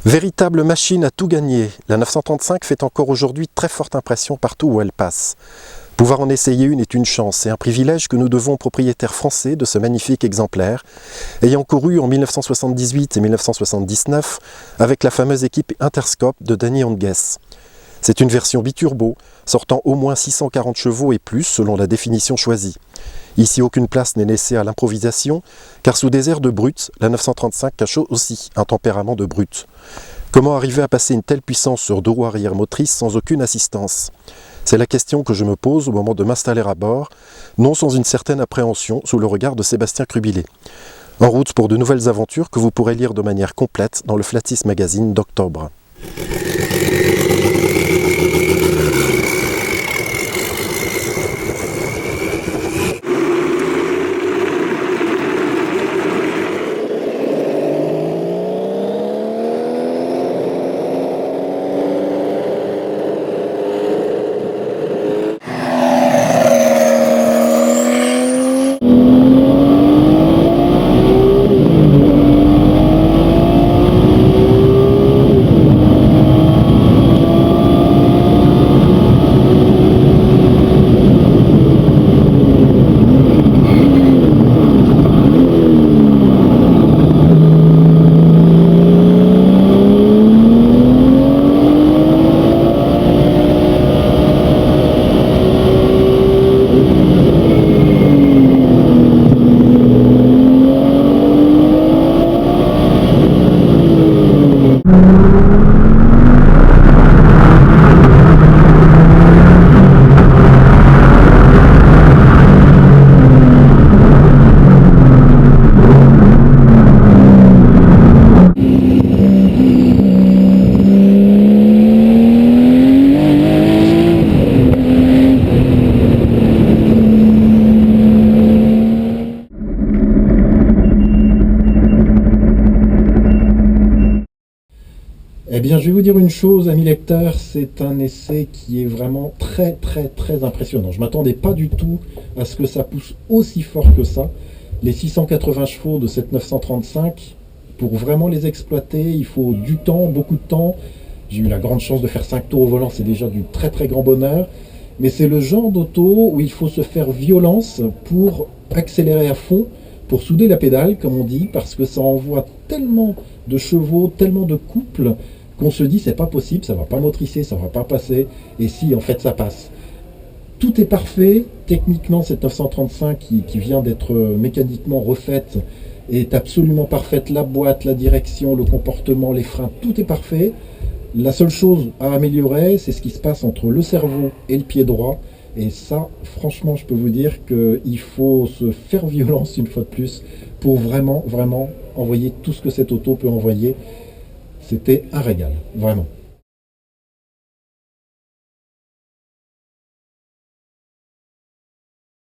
Véritable machine à tout gagner, la 935 fait encore aujourd'hui très forte impression partout où elle passe. Pouvoir en essayer une est une chance et un privilège que nous devons aux propriétaires français de ce magnifique exemplaire, ayant couru en 1978 et 1979 avec la fameuse équipe Interscope de Danny Hongess. C'est une version biturbo, sortant au moins 640 chevaux et plus selon la définition choisie. Ici, aucune place n'est laissée à l'improvisation, car sous des airs de brute, la 935 cache aussi un tempérament de brute. Comment arriver à passer une telle puissance sur deux roues arrière motrices sans aucune assistance? C'est la question que je me pose au moment de m'installer à bord, non sans une certaine appréhension sous le regard de Sébastien Crubillet. En route pour de nouvelles aventures que vous pourrez lire de manière complète dans le Flatis Magazine d'octobre. Eh bien, je vais vous dire une chose, amis lecteurs, c'est un essai qui est vraiment très impressionnant. Je ne m'attendais pas du tout à ce que ça pousse aussi fort que ça. Les 680 chevaux de cette 935, pour vraiment les exploiter, il faut du temps, beaucoup de temps. J'ai eu la grande chance de faire 5 tours au volant, c'est déjà du très grand bonheur. Mais c'est le genre d'auto où il faut se faire violence pour accélérer à fond, pour souder la pédale, comme on dit, parce que ça envoie tellement de chevaux, tellement de couples, qu'on se dit c'est pas possible, ça va pas motricer, ça va pas passer, et si en fait ça passe. Tout est parfait, techniquement cette 935 qui vient d'être mécaniquement refaite est absolument parfaite, la boîte, la direction, le comportement, les freins, tout est parfait. La seule chose à améliorer, c'est ce qui se passe entre le cerveau et le pied droit, et ça franchement je peux vous dire qu'il faut se faire violence une fois de plus pour vraiment envoyer tout ce que cette auto peut envoyer. C'était un régal, vraiment.